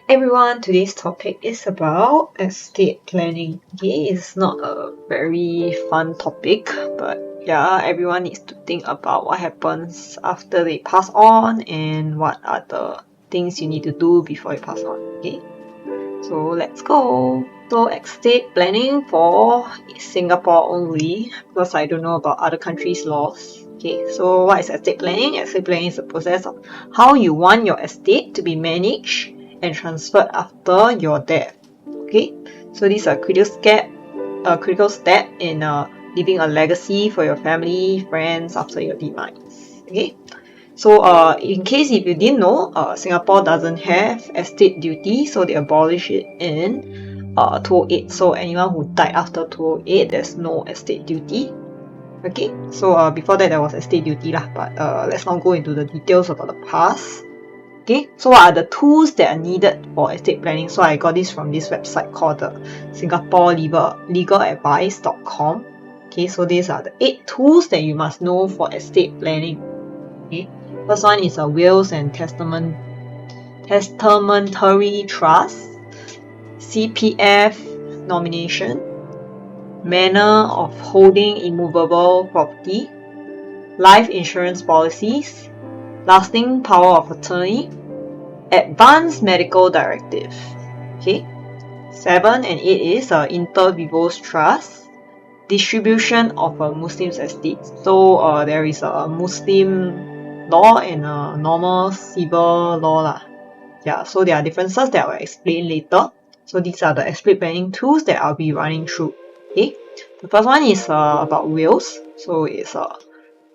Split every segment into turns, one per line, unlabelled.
Everyone, today's topic is about estate planning. Okay, it's not a very fun topic, but yeah, everyone needs to think about what happens after they pass on and what are the things you need to do before you pass on. Okay, so let's go. So estate planning for Singapore only, because I don't know about other countries' laws. Okay, so what is estate planning? Estate planning is the process of how you want your estate to be managed and transferred after your death. Okay, so these are critical step in leaving a legacy for your family, friends after your demise. Okay, so in case if you didn't know, Singapore doesn't have estate duty, so they abolished it in 2008. So anyone who died after 2008, there's no estate duty. Okay, so before that there was estate duty lah, but let's not go into the details about the past. Okay, so what are the tools that are needed for estate planning? So I got this from this website called the SingaporeLegalAdvice.com. Okay, so these are the 8 tools that you must know for estate planning. Okay, first one is wills and testamentary trust, CPF nomination, manner of holding immovable property, life insurance policies, lasting power of attorney, advanced medical directive. Okay, 7 and 8 is inter vivos trust, distribution of a Muslim's estate. So there is a Muslim law and a normal civil law lah. Yeah, so there are differences that I will explain later. So these are the estate planning tools that I'll be running through. Okay, the first one is about wills. So it's a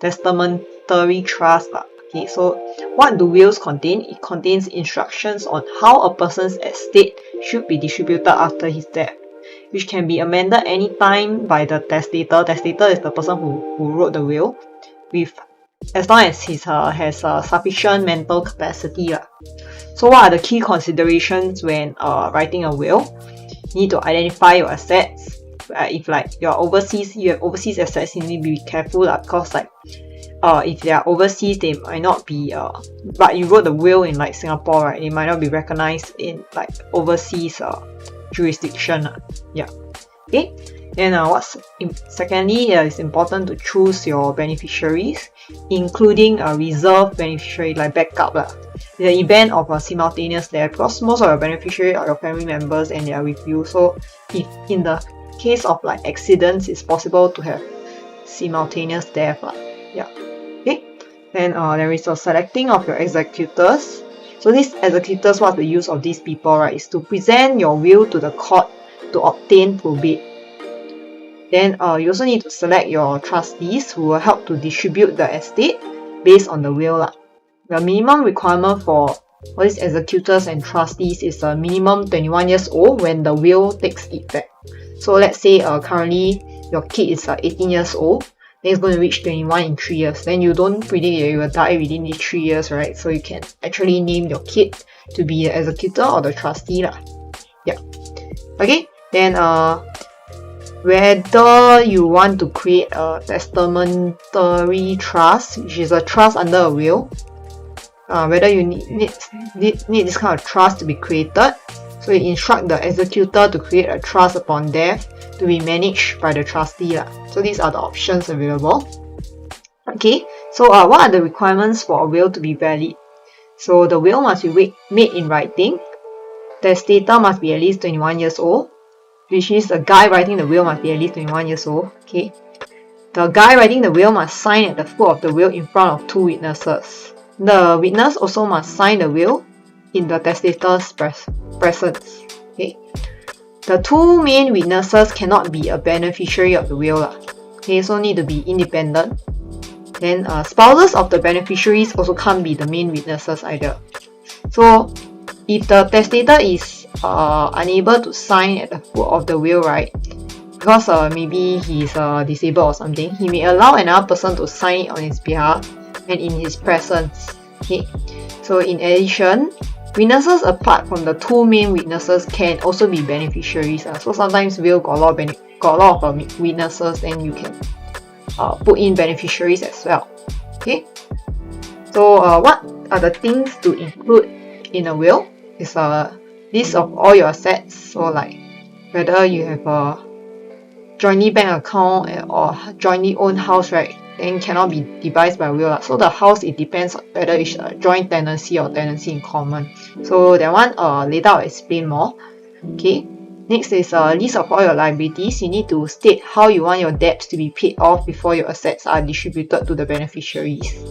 testamentary trust lah. Okay, so what do wills contain? It contains instructions on how a person's estate should be distributed after his death, which can be amended anytime by the testator. Testator is the person who wrote the will, with as long as he has sufficient mental capacity. So what are the key considerations when writing a will? You need to identify your assets. If like you're overseas, you have overseas assets, you need to be careful because like if they are overseas, they might not be but you wrote the will in like Singapore, right? It might not be recognized in like overseas jurisdiction. Yeah. Okay. Then secondly, it's important to choose your beneficiaries, including a reserve beneficiary like backup lah. In the event of a simultaneous death, because most of your beneficiaries are your family members and they are with you. So if in the case of like accidents, it's possible to have simultaneous death lah. Yeah. Okay. Then there is a selecting of your executors. So these executors, what's the use of these people, right? Is to present your will to the court to obtain probate. Then you also need to select your trustees who will help to distribute the estate based on the will lah. The minimum requirement for all these executors and trustees is a minimum 21 years old when the will takes effect. So let's say currently your kid is 18 years old, then it's going to reach 21 in 3 years. Then you don't predict that you will die within these 3 years, right? So you can actually name your kid to be the executor or the trustee lah. Yeah. Okay. Then whether you want to create a testamentary trust, which is a trust under a will, whether you need this kind of trust to be created. So you instruct the executor to create a trust upon death to be managed by the trustee lah. So these are the options available. Okay, so what are the requirements for a will to be valid? So the will must be made in writing. The testator must be at least 21 years old, which is the guy writing the will must be at least 21 years old. Okay, the guy writing the will must sign at the foot of the will in front of 2 witnesses. The witness also must sign the will in the testator's presence. Okay, the 2 main witnesses cannot be a beneficiary of the will lah. Okay, so need to be independent. Then spouses of the beneficiaries also can't be the main witnesses either. So if the testator is unable to sign at the foot of the will, right, because maybe he's disabled or something, he may allow another person to sign it on his behalf and in his presence. Okay, so in addition, witnesses apart from the 2 main witnesses can also be beneficiaries. So sometimes will got a lot of witnesses, and you can put in beneficiaries as well. Okay, so what are the things to include in a will? Is list of all your assets, so like whether you have a jointly bank account or jointly owned house, right, then cannot be devised by will. So the house, it depends on whether it's a joint tenancy or tenancy in common. So that one later I'll explain more. Okay, next is a list of all your liabilities. You need to state how you want your debts to be paid off before your assets are distributed to the beneficiaries.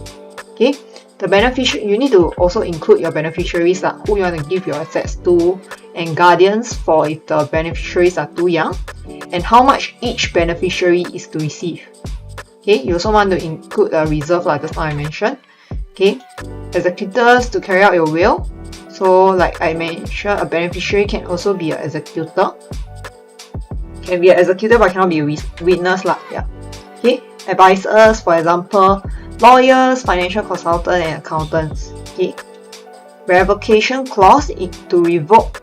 Okay, you need to also include your beneficiaries, who you want to give your assets to, and guardians for if the beneficiaries are too young, and how much each beneficiary is to receive. Okay, you also want to include a reserve, like just now I mentioned. Okay, executors to carry out your will. So like I mentioned, a beneficiary can also be an executor. Can be an executor but cannot be a witness lah. Yeah. Okay, advisors, for example, lawyers, financial consultants, and accountants. Okay, revocation clause to revoke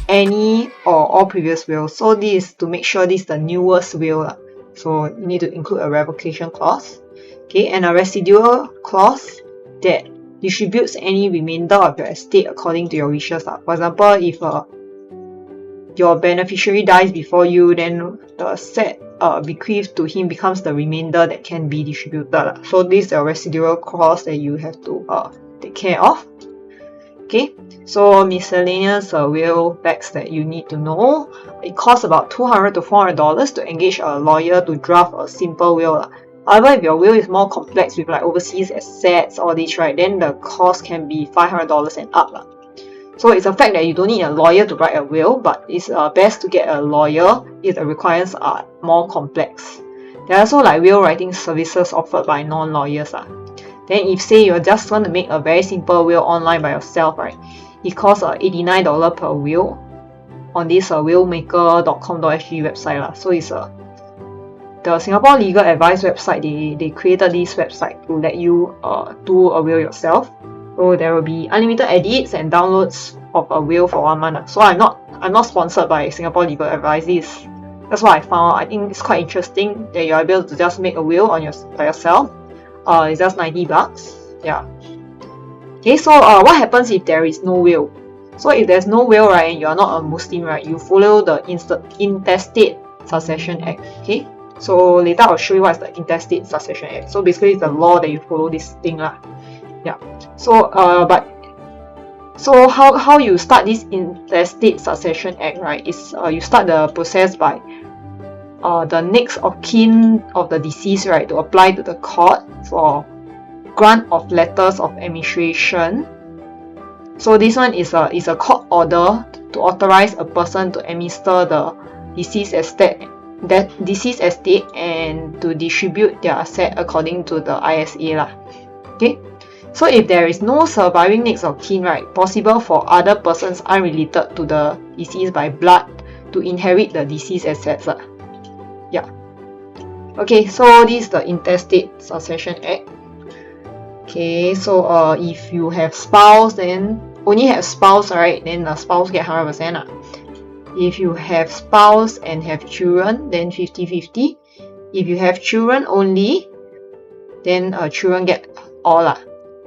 any or all previous wills. So this is to make sure this is the newest will lah. So you need to include a revocation clause. Okay, and a residual clause that distributes any remainder of your estate according to your wishes. For example, if your beneficiary dies before you, then the asset bequeathed to him becomes the remainder that can be distributed. So this is a residual clause that you have to take care of. Okay, so miscellaneous will facts that you need to know. It costs about $200 to $400 to engage a lawyer to draft a simple will. However, if your will is more complex with like overseas assets, all this, right, then the cost can be $500 and up. So it's a fact that you don't need a lawyer to write a will, but it's best to get a lawyer if the requirements are more complex. There are also like will writing services offered by non-lawyers. Then if say you just want to make a very simple will online by yourself, right, it costs $89 per will on this willmaker.com.sg website. So it's the Singapore Legal Advice website. They created this website to let you do a will yourself. So there will be unlimited edits and downloads of a will for 1 month. So I'm not sponsored by Singapore Legal Advice. That's what I found. I think it's quite interesting that you're able to just make a will by yourself. It's just $90. Yeah. Okay, so what happens if there is no will? So if there's no will, right, and you're not a Muslim, right, you follow the Intestate Succession Act. Okay, so later I'll show you what's the Intestate Succession Act. So basically it's the law that you follow this thing lah. Yeah. So so how you start this Intestate Succession Act, right, is you start the process by the next of kin of the deceased, right, to apply to the court for grant of letters of administration. So this one is a court order to authorize a person to administer the deceased estate and to distribute their asset according to the ISA lah. Okay, so if there is no surviving next of kin, right, possible for other persons unrelated to the deceased by blood to inherit the deceased assets. Yeah. Okay, so this is the Intestate Succession Act. Okay, so if you have spouse, then only have spouse, right, then the spouse get 100%. If you have spouse and have children, then 50-50. If you have children only, then children get all.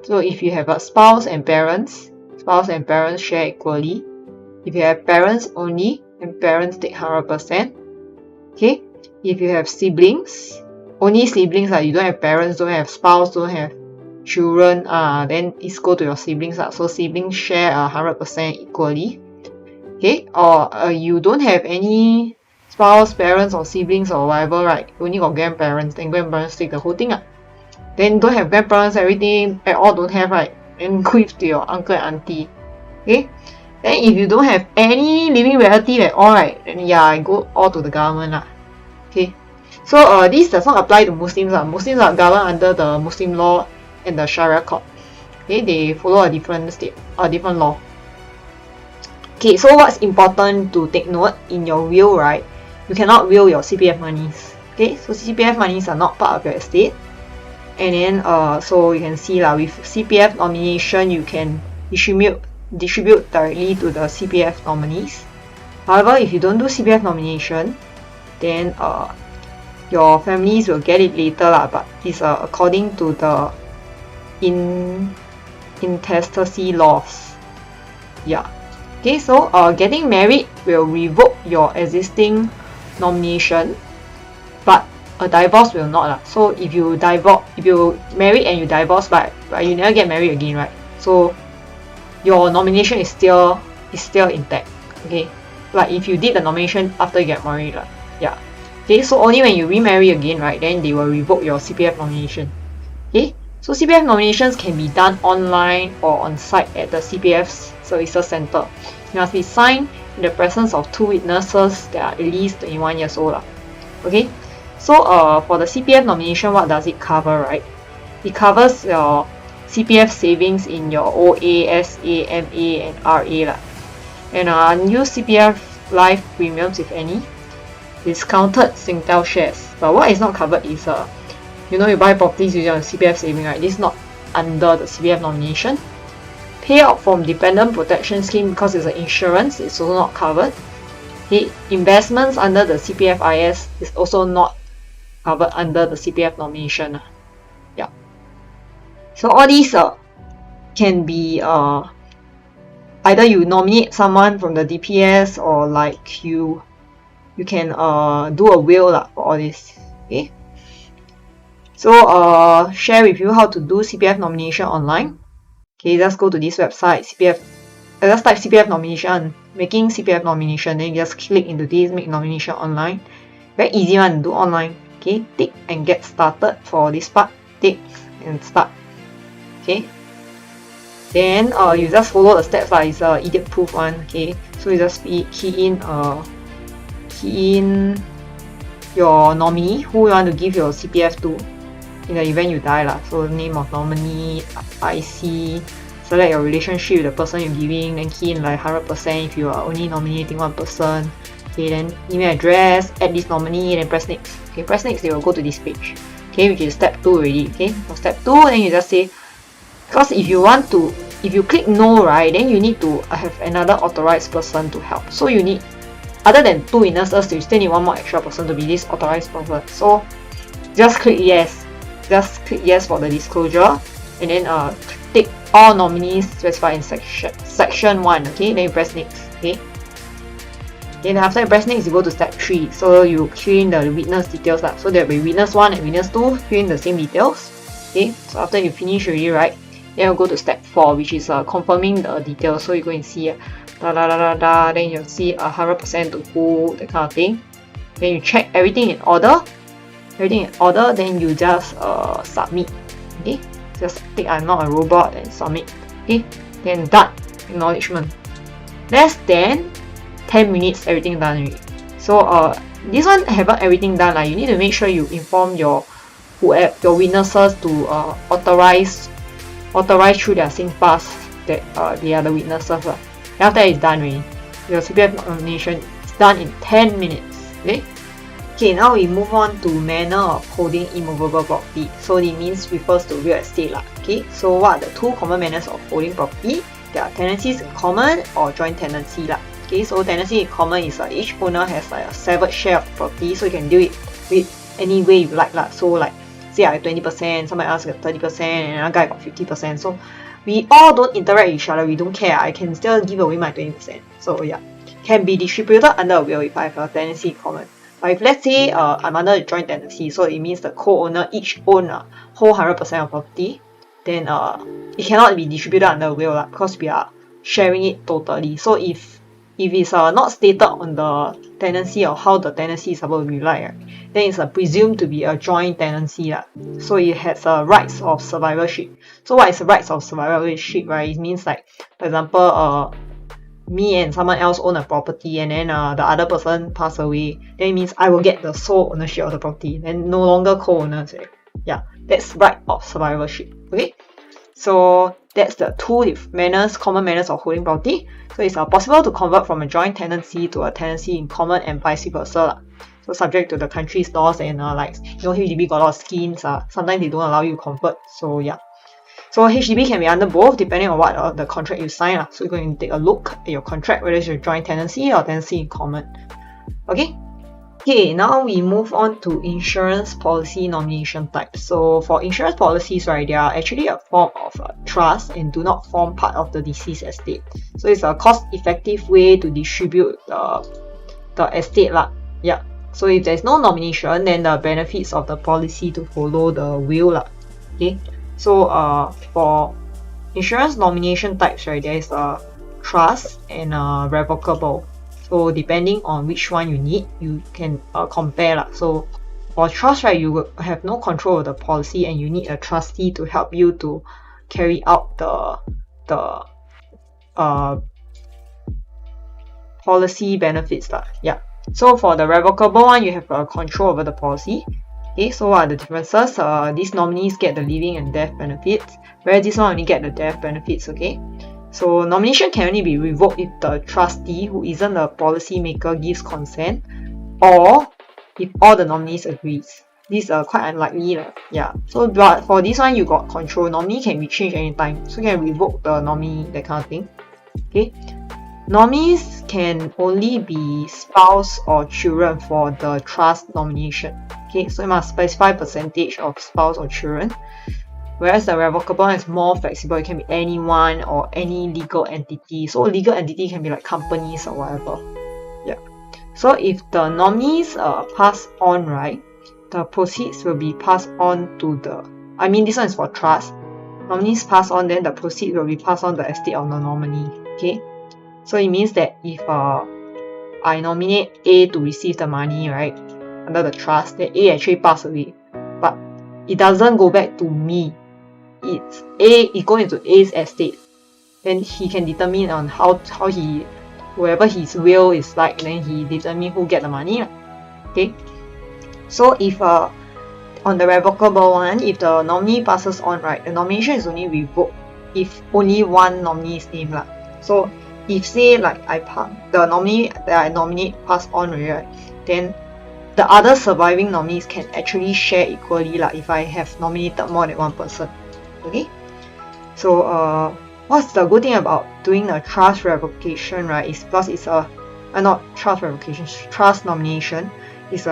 So if you have a spouse and parents share equally. If you have parents only, then parents take 100%. Okay, if you have siblings, only siblings, you don't have parents, don't have spouse, don't have children, then it's go to your siblings. So siblings share 100% equally. Okay, or you don't have any spouse, parents, or siblings or whatever, right? You only got grandparents, then grandparents take the whole thing. Then don't have grandparents, everything at all don't have, right? Then give to your uncle and auntie. Okay, then if you don't have any living relative at all, right, then yeah, go all to the government. Okay, so this does not apply to Muslims. Muslims are governed under the Muslim law and the Sharia court. Okay, they follow a different law. Okay, so what's important to take note in your will, right? You cannot will your CPF monies. Okay, so CPF monies are not part of your estate. And then so you can see with CPF nomination you can distribute directly to the CPF nominees. However, if you don't do CPF nomination, then your families will get it later but it's according to the intestacy laws. Yeah. Okay, so getting married will revoke your existing nomination, but a divorce will not. So if you marry and you divorce, but you never get married again, right? So your nomination is still intact. Okay, like if you did the nomination after you get married, yeah. Okay, so only when you remarry again, right, then they will revoke your CPF nomination. Okay, so CPF nominations can be done online or on site at the CPF Services Center. It must be signed in the presence of 2 witnesses that are at least 21 years old. Okay, so for the CPF nomination, what does it cover, right? It covers your CPF savings in your OA, SA, MA, and RA. And unused CPF life premiums, if any, discounted Singtel shares. But what is not covered is you buy properties using your CPF saving, right? This is not under the CPF nomination. Payout from dependent protection scheme, because it's an insurance, it's also not covered. Okay, investments under the CPF IS is also not covered under the CPF nomination. Yeah. So all these can be either you nominate someone from the DPS, or like you can do a will for all this. Okay. So share with you how to do CPF nomination online. Okay, just go to this website, CPF. Just type CPF nomination, making CPF nomination, then you just click into this, make nomination online. Very easy one, do online. Okay, tick and get started for this part. Tick and start. Okay. Then you just follow the steps it's a idiot proof one. Okay, so you just key in your nominee, who you want to give your CPF to in the event you die So name of nominee, IC, select your relationship with the person you're giving, then key in like 100% if you are only nominating one person. Okay, then email address, add this nominee, then press next. Okay, press next, they will go to this page. Okay, which is step 2 already. Okay, for step 2, then you just say, because if you click no, right, then you need to have another authorized person to help. So you need, other than 2 witnesses, you still need one more extra person to be this authorized person. So just click yes. Just click yes for the disclosure, and then tick all nominees specified in section 1. Okay, then you press next. Okay, then after you press next, you go to step 3. So you fill in the witness details So there will be witness 1 and witness 2, fill in the same details. Okay, so after you finish already, right, then you'll go to step 4, which is confirming the details. So you go and see then you'll see 100% to who, that kind of thing. Then you check everything in order. Then you just submit. Okay, just tick I'm not a robot and submit. Okay, then done. Acknowledgement. Less than 10 minutes, everything done already. So this one haven't everything done. You need to make sure you inform your witnesses to authorize through their SingPass that they are the witnesses. After that, it's done already. Your CPF nomination is done in 10 minutes. Okay, now we move on to manner of holding immovable property. So it refers to real estate. Okay, so what are the 2 common manners of holding property? There are tenancies in common or joint tenancy. Okay, so tenancy in common is each owner has a severed share of property, so you can do it with any way you like. So say I have 20%, somebody else got 30%, and another guy got 50%. So we all don't interact with each other, we don't care. I can still give away my 20%. So yeah, can be distributed under a will if I have a tenancy in common. But if let's say I'm under a joint tenancy, so it means the co-owner each own whole 100% of property, then it cannot be distributed under a will because we are sharing it totally. So if it's not stated on the tenancy or how the tenancy is supposed to be then it's presumed to be a joint tenancy. So it has rights of survivorship. So what is rights of survivorship? It means for example, me and someone else own a property, and then the other person pass away, then it means I will get the sole ownership of the property, and no longer co-owners. Yeah, that's right of survivorship. Okay, so that's the 2 common manners of holding property. So it's possible to convert from a joint tenancy to a tenancy in common and vice versa. So subject to the country's laws and HDB got a lot of schemes. Sometimes they don't allow you to convert. So yeah. So HDB can be under both depending on what the contract you sign. So you're going to take a look at your contract, whether it's your joint tenancy or tenancy in common. Okay. Okay, now we move on to insurance policy nomination type. So for insurance policies, right, they are actually a form of trust and do not form part of the deceased estate. So it's a cost-effective way to distribute the estate lah. Yeah. So if there's no nomination, then the benefits of the policy to follow the will lah. Okay. So for insurance nomination types, right, there is a trust and revocable. So depending on which one you need, you can compare lah. So for trust, right, you will have no control of the policy and you need a trustee to help you to carry out the policy benefits lah. Yeah. So for the revocable one, you have control over the policy. Okay, so what are the differences? These nominees get the living and death benefits, whereas this one only get the death benefits. Okay, so nomination can only be revoked if the trustee, who isn't the policy maker, gives consent, or if all the nominees agrees. These are quite unlikely. Yeah. So but for this one, you got control. Nominee can be changed anytime, so you can revoke the nominee, that kind of thing. Okay. Nominees can only be spouse or children for the trust nomination. Okay, so you must specify percentage of spouse or children. Whereas the revocable is more flexible. It can be anyone or any legal entity. So legal entity can be like companies or whatever. Yeah. So if the nominees pass on, right, the proceeds will be passed on to the, I mean this one is for trust. Nominees pass on, then the proceeds will be passed on the estate of the nominee. Okay. So it means that if I nominate A to receive the money, right, under the trust, then A actually passed away, but it doesn't go back to me. It goes into A's estate. Then he can determine on how he, whoever his will is like, then he determine who get the money. Okay. So if on the revocable one, if the nominee passes on, right, the nomination is only revoked if only one nominee is named lah. So if say like the nominee that I nominate pass on, right, then the other surviving nominees can actually share equally lah if I have nominated more than one person. Okay. So what's the good thing about doing a trust revocation, right, is because it's not trust revocation, trust nomination is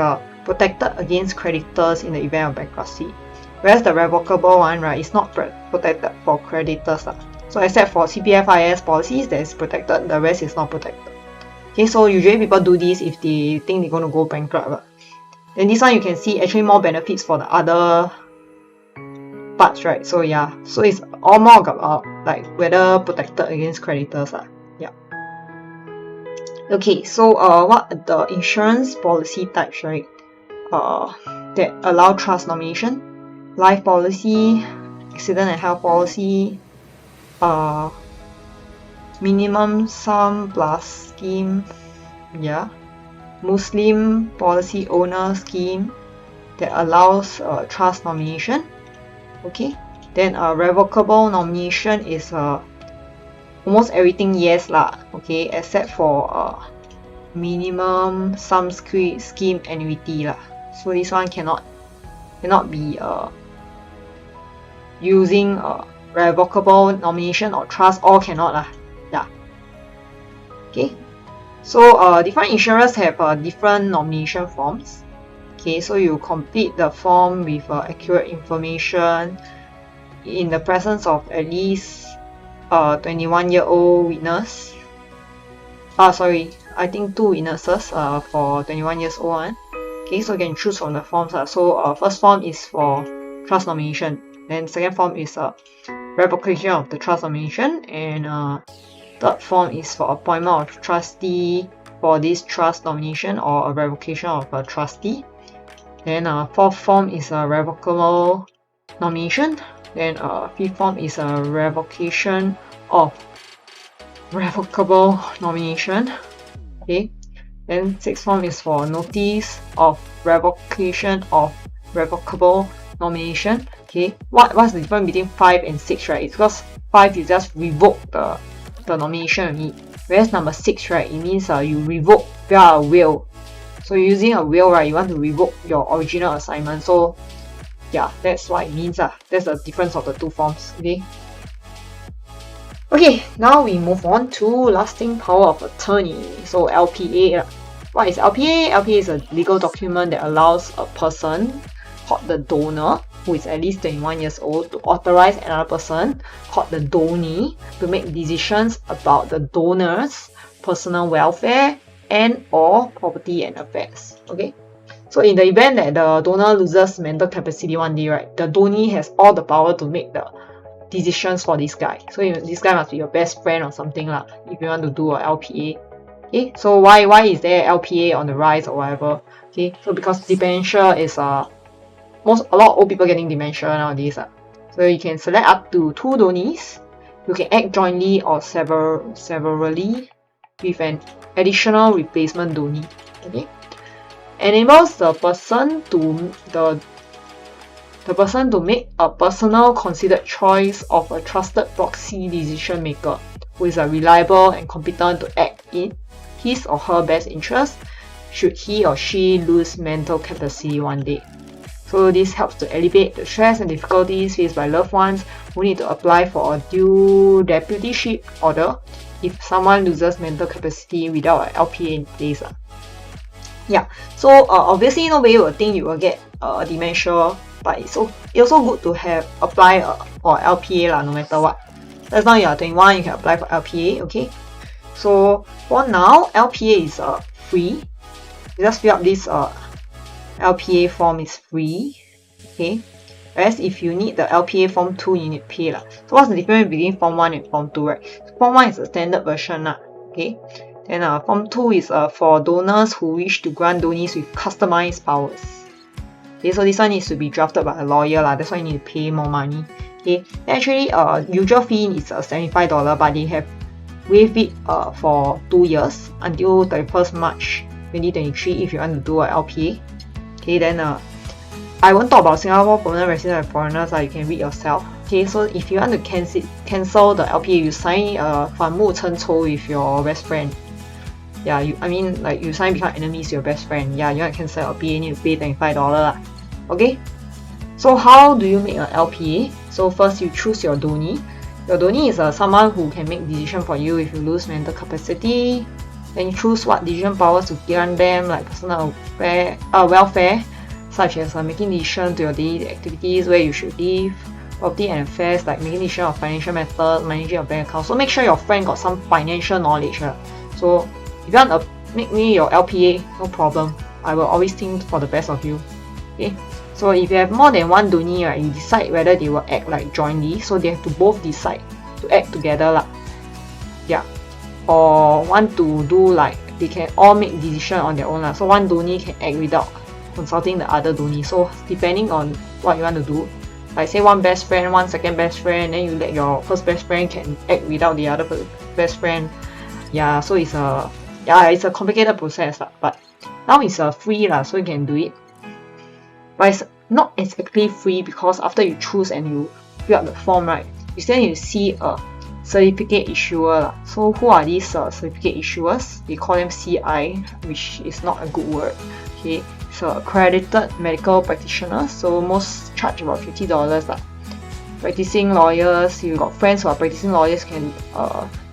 protected against creditors in the event of bankruptcy. Whereas the revocable one, right, is not protected for creditors lah. So except for CPFIS policies that is protected, the rest is not protected. Okay, so usually people do this if they think they're going to go bankrupt. Then this one you can see actually more benefits for the other parts, right? So yeah, so it's all more about like whether protected against creditors. Yeah. Okay, so what are the insurance policy types, right? That allow trust nomination: life policy, accident and health policy, minimum sum plus scheme, yeah, Muslim policy owner scheme that allows trust nomination. Okay, then revocable nomination is almost everything yes lah. Okay, except for minimum sum scheme annuity lah. So this one cannot be using revocable nomination or trust, all cannot lah. Yeah. Okay. So different insurers have different nomination forms. Okay, so you complete the form with accurate information in the presence of at least 21-year-old witness. Sorry, I think 2 witnesses for 21 years old one. Okay, so you can choose from the forms. So first form is for trust nomination. Then second form is revocation of the trust nomination, and third form is for appointment of trustee for this trust nomination or a revocation of a trustee. Then fourth form is a revocable nomination. Then fifth form is a revocation of revocable nomination. Okay. Then sixth form is for notice of revocation of revocable nomination. Okay, what's the difference between 5 and 6, right? It's because 5 is just revoke the nomination only, whereas number 6, right, it means you revoke via a will. So using a will, right, you want to revoke your original assignment. So yeah, that's what it means. That's the difference of the two forms. Okay. Okay, now we move on to lasting power of attorney. So LPA. What is LPA? LPA is a legal document that allows a person called the donor, who is at least 21 years old, to authorize another person called the donee to make decisions about the donor's personal welfare and or property and affairs. Okay, so in the event that the donor loses mental capacity one day, right, the donee has all the power to make the decisions for this guy. So this guy must be your best friend or something lah, if you want to do a LPA. Okay, so why is there LPA on the rise or whatever? Okay, so because dementia is a lot of old people getting dementia nowadays. So you can select up to 2 donees. You can act jointly or severally with an additional replacement donee. Okay, enables the person to make a personal considered choice of a trusted proxy decision maker who is reliable and competent to act in his or her best interest should he or she lose mental capacity one day. So this helps to alleviate the stress and difficulties faced by loved ones who need to apply for a due deputyship order if someone loses mental capacity without an LPA in place. Yeah, so obviously nobody will think you will get dementia, but it's also good to have apply for LPA lah, no matter what. As long as you are 21, you can apply for LPA. Okay, so for now, LPA is free. You just fill up this LPA form, is free. Okay, whereas if you need the LPA form 2, you need to pay lah. So what's the difference between form 1 and form 2, right? Form 1 is a standard version lah. Okay, then form 2 is for donors who wish to grant donees with customized powers. Okay, so this one needs to be drafted by a lawyer lah. That's why you need to pay more money. Okay, actually usual fee is $75, but they have waived it for 2 years until 31st March 2023 if you want to do a LPA. Okay, then I won't talk about Singapore permanent residents and foreigners. You can read yourself. Okay, so if you want to cancel the LPA, you sign 反目成仇 with your best friend. Yeah, you sign become enemies to your best friend. Yeah, you want to cancel LPA, you need to pay $25 lah. Okay, so how do you make an LPA? So first you choose your donee. Your donee is someone who can make decision for you if you lose mental capacity. Then you choose what decision powers to grant them, like personal welfare, such as making decisions to your daily activities, where you should live, property and affairs, like making decisions of financial matters, managing your bank account. So make sure your friend got some financial knowledge. So if you want to make me your LPA, no problem. I will always think for the best of you. Okay. So if you have more than one donee, right, you decide whether they will act like jointly. So they have to both decide to act together lah. Yeah. Or want to do like they can all make decision on their own lah. So one donee can act without consulting the other donee. So depending on what you want to do, like say one best friend, one second best friend, then you let your first best friend can act without the other best friend. Yeah, so it's a complicated process lah. But now it's free lah, so you can do it. But it's not exactly free because after you choose and you fill up the form, right, you still need to see a certificate issuer. So who are these certificate issuers? They call them CI, which is not a good word. Okay, so accredited medical practitioners. So most charge about $50 lah. Practicing lawyers, you got friends who are practicing lawyers, can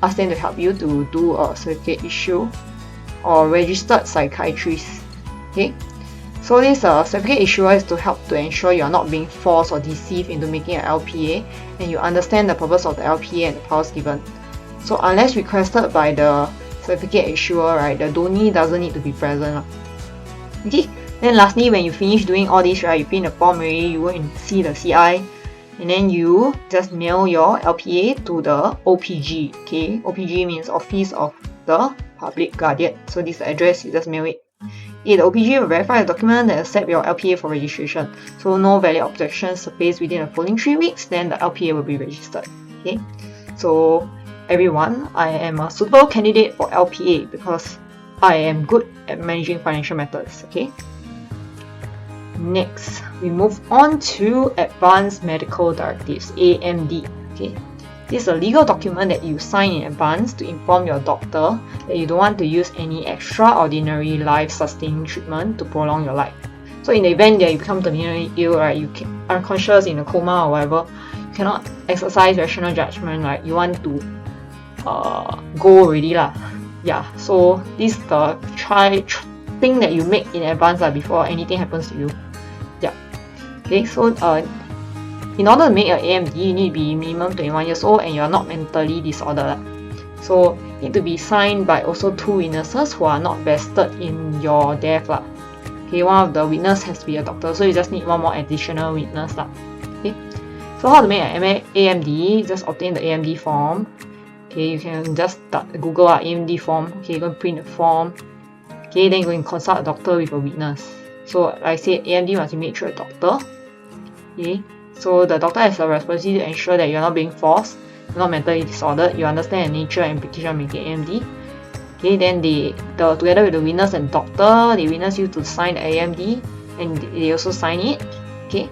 ask them to help you to do a certificate issue. Or registered psychiatrist. Okay, so this certificate issuer is to help to ensure you are not being forced or deceived into making an LPA, and you understand the purpose of the LPA and the powers given. So unless requested by the certificate issuer, right, the donee doesn't need to be present. Okay, then lastly, when you finish doing all this, right, you print the form already, you go and see the CI, and then you just mail your LPA to the OPG. Okay, OPG means Office of the Public Guardian. So this is the address, you just mail it. The OPG will verify the document and accept your LPA for registration. So no valid objections surfaced within the following 3 weeks, then the LPA will be registered. Okay, so everyone, I am a suitable candidate for LPA because I am good at managing financial matters. Okay. Next, we move on to Advanced Medical Directives, AMD. Okay, this is a legal document that you sign in advance to inform your doctor that you don't want to use any extraordinary life-sustaining treatment to prolong your life. So in the event that you become terminally ill, right, you are unconscious, in a coma or whatever, you cannot exercise rational judgment, right? You want to go already lah. Yeah, so this is the thing that you make in advance before anything happens to you. Yeah. Okay, so in order to make your AMD, you need to be minimum 21 years old and you're not mentally disordered. So it need to be signed by also 2 witnesses who are not vested in your death. Okay, one of the witnesses has to be a doctor, so you just need one more additional witness. Okay, so how to make an AMD? Just obtain the AMD form. Okay, you can just Google AMD form. Okay, go and print the form. Okay, then you go and consult a doctor with a witness. So like I said, AMD must be made through a doctor. Okay, so the doctor has a responsibility to ensure that you're not being forced, you're not mentally disordered, you understand the nature and implication of making AMD. Okay, then together with the witness and doctor, they witness you to sign the AMD and they also sign it. Okay,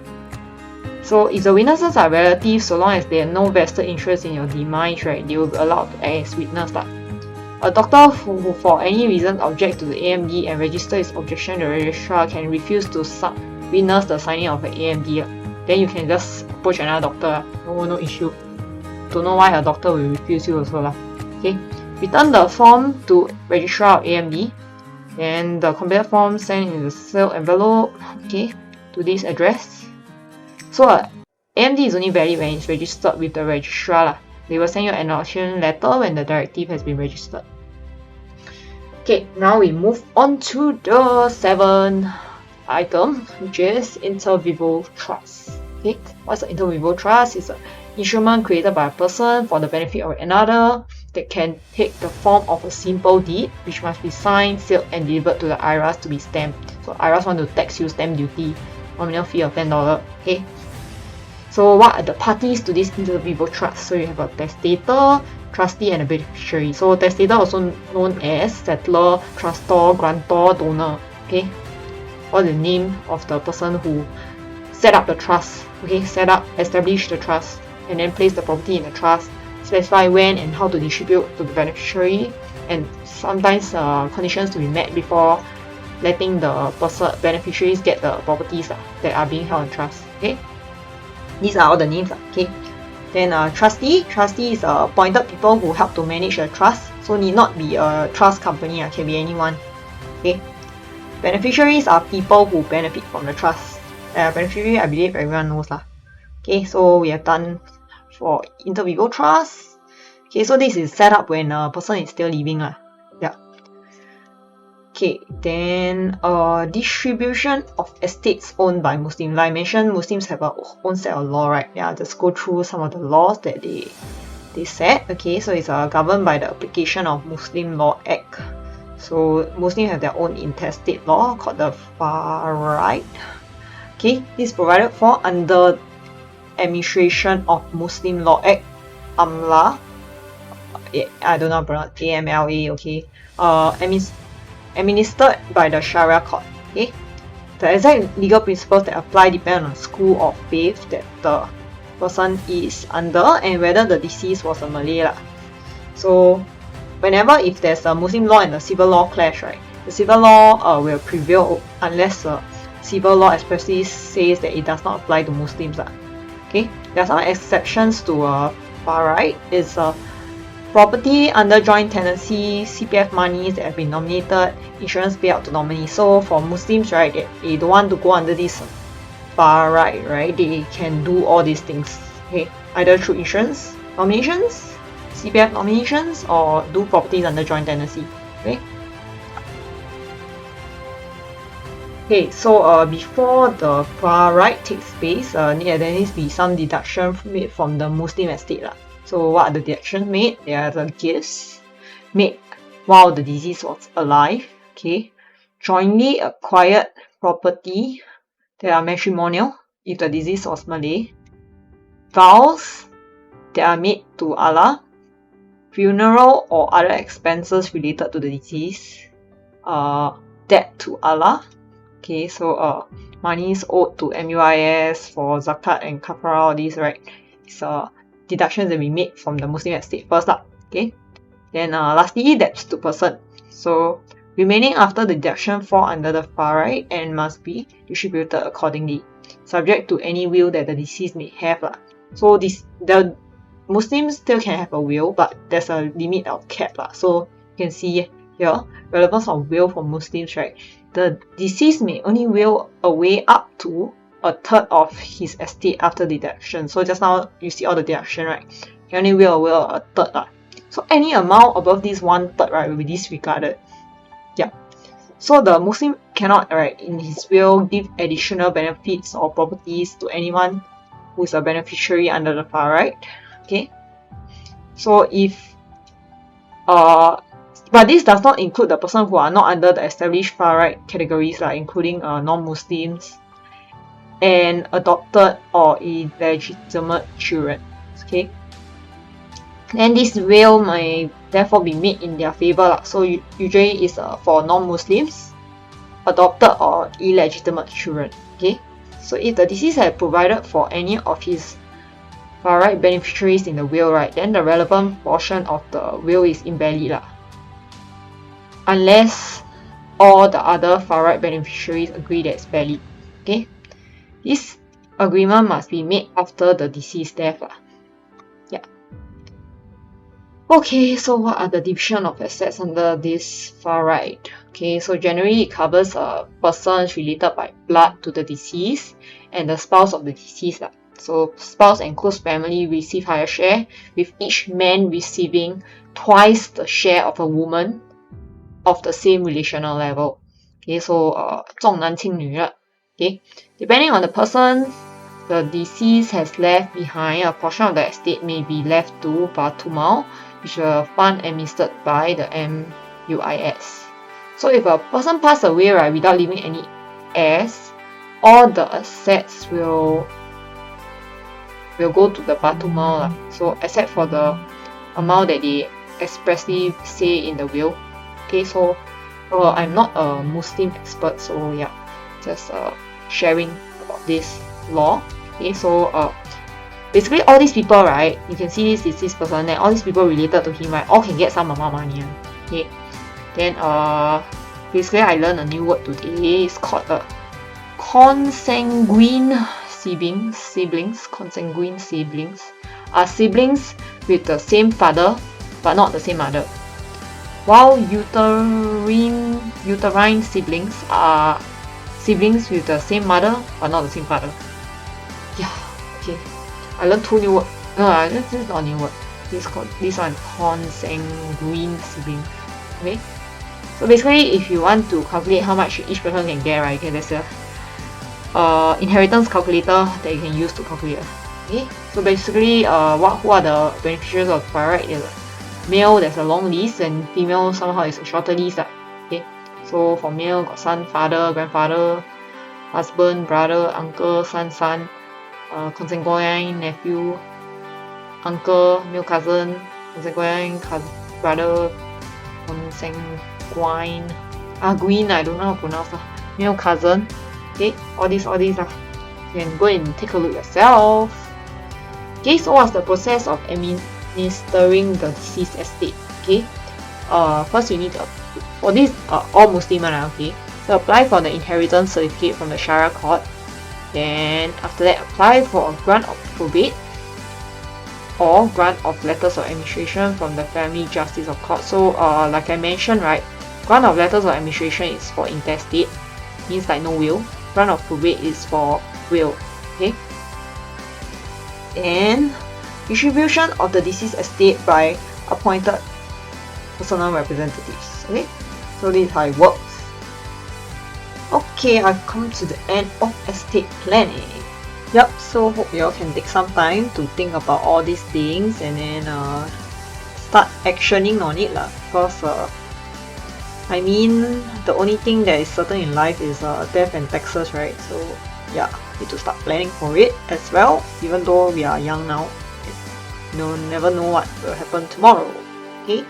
so if the witnesses are relatives, so long as they have no vested interest in your demise, right, they will be allowed to act as witness. A doctor who for any reason objects to the AMD and registers his objection to the registrar can refuse to witness the signing of the AMD. Then you can just approach another doctor. No issue. Don't know why a doctor will refuse you also. Okay, return the form to registrar of AMD. Then the completed form sent in the sealed envelope. Okay, to this address. So AMD is only valid when it's registered with the registrar. They will send you an acknowledgement letter when the directive has been registered. Okay, now we move on to the 7th item, which is inter vivo trust. Okay, what's an inter vivo trust? It's an instrument created by a person for the benefit of another that can take the form of a simple deed, which must be signed, sealed, and delivered to the IRAS to be stamped. So IRAS want to tax you stamp duty, nominal fee of $10. Okay. So what are the parties to this inter vivo trust? So you have a testator, trustee, and a beneficiary. So testator also known as settler, trustor, grantor, donor. Okay, or the name of the person who set up the trust. Okay, establish the trust, and then place the property in the trust. Specify when and how to distribute to the beneficiary, and sometimes conditions to be met before letting the beneficiaries get the properties that are being held in trust. Okay. These are all the names. Okay. Then trustee is appointed people who help to manage a trust. So need not be a trust company. Can be anyone. Okay. Beneficiaries are people who benefit from the trust. Beneficiary, I believe everyone knows. Okay. So we have done for inter vivo trust. Okay. So this is set up when a person is still living. Yeah. Okay, then distribution of estates owned by Muslims. Like I mentioned, Muslims have their own set of law, right? Yeah, just go through some of the laws that they set. Okay, so it's governed by the application of Muslim Law Act. So Muslims have their own intestate law called the Faraid. Okay, this is provided for under administration of Muslim Law Act, AMLA. I don't know how to pronounce AMLA. Okay, administered by the Sharia court. Okay, the exact legal principles that apply depend on the school of faith that the person is under and whether the deceased was a Malay. So whenever if there's a Muslim law and the civil law clash, right, the civil law will prevail unless the civil law expressly says that it does not apply to Muslims. Okay, there are some exceptions to Faraid. It's property under joint tenancy, CPF monies that have been nominated, insurance payout to nominees. So for Muslims, right, they don't want to go under this Faraid, right? They can do all these things. Okay, either through insurance nominations, CPF nominations, or do properties under joint tenancy. Okay. Okay, so before the Faraid takes place, there needs to be some deduction made from the Muslim estate. So what are the deductions made? They are the gifts made while the deceased was alive. Okay, jointly acquired property that are matrimonial if the deceased was Malay. Vows that are made to Allah. Funeral or other expenses related to the deceased. Debt to Allah. Okay, so money is owed to MUIS for zakat and kafara, all these, right? It's deductions that we made from the Muslim estate first. Okay, then lastly, debts to person. So remaining after the deduction fall under the Faraid and must be distributed accordingly, subject to any will that the deceased may have. So the Muslims still can have a will, but there's a limit of cap. So you can see here, relevance of will for Muslims, right? The deceased may only will away up to a third of his estate after deduction. So just now you see all the deduction, right? He only will a third. So any amount above this 1/3, right, will be disregarded. Yeah. So the Muslim cannot, right, in his will give additional benefits or properties to anyone who is a beneficiary under the far right. Okay. So if but this does not include the person who are not under the established far right categories, including non-Muslims and adopted or illegitimate children. Okay. Then this will may therefore be made in their favor. So usually is for non-Muslims, adopted or illegitimate children. Okay. So if the deceased had provided for any of his far right beneficiaries in the will, right, then the relevant portion of the will is invalid, unless all the other far right beneficiaries agree that it's valid. Okay. This agreement must be made after the deceased death. Yeah. Okay, so what are the division of assets under this far right? Okay, so generally it covers persons related by blood to the deceased and the spouse of the deceased. So spouse and close family receive higher share, with each man receiving twice the share of a woman of the same relational level. Okay, so 重男轻女了. Okay, depending on the person the deceased has left behind, a portion of the estate may be left to Batu Mal, which is a fund administered by the MUIS. So if a person passes away, right, without leaving any heirs, all the assets will go to the Batu Mal. So except for the amount that they expressly say in the will. Okay, so I'm not a Muslim expert, so yeah, just sharing about this law. Okay, so basically all these people, right, you can see this deceased person, and all these people related to him, right, all can get some amount of money. Okay, then basically I learned a new word today. It's called consanguine siblings. Consanguine siblings are siblings with the same father but not the same mother, while uterine siblings are siblings with the same mother but not the same father. Yeah, okay. I learned 2 new words. No, this is not a new word. This one consanguine sibling. Okay. So basically, if you want to calculate how much each person can get, right, okay, there's a inheritance calculator that you can use to calculate. Okay. So basically, who are the beneficiaries of far right? Is male, there's a long list, and female somehow is a shorter list. Okay. So for male, got son, father, grandfather, husband, brother, uncle, son, consanguine nephew, uncle, male cousin, consanguine brother, consanguine green, I don't know how to pronounce male cousin. Okay, all these you can go and take a look yourself. Okay, so what's the process of administering the deceased estate? Okay, first you need to, for this all Muslim, okay, so apply for the inheritance certificate from the Sharia court. Then after that, apply for a grant of probate or grant of letters of administration from the family justice of court. So like I mentioned, right, grant of letters of administration is for intestate, means like no will. Grant of probate is for will. Okay, and distribution of the deceased estate by appointed personal representatives. Okay, so this is how it works. Okay, I've come to the end of estate planning. Yep, so hope you all can take some time to think about all these things and then start actioning on it lah. Because I mean, the only thing that is certain in life is death and taxes, right? So yeah, need to start planning for it as well. Even though we are young now, you never know what will happen tomorrow. Okay,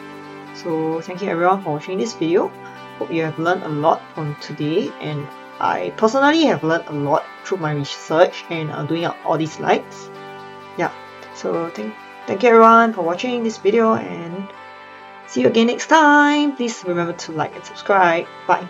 so thank you everyone for watching this video. Hope you have learned a lot from today, and I personally have learned a lot through my research and doing up all these slides. Yeah, so thank you everyone for watching this video, and see you again next time. Please remember to like and subscribe. Bye.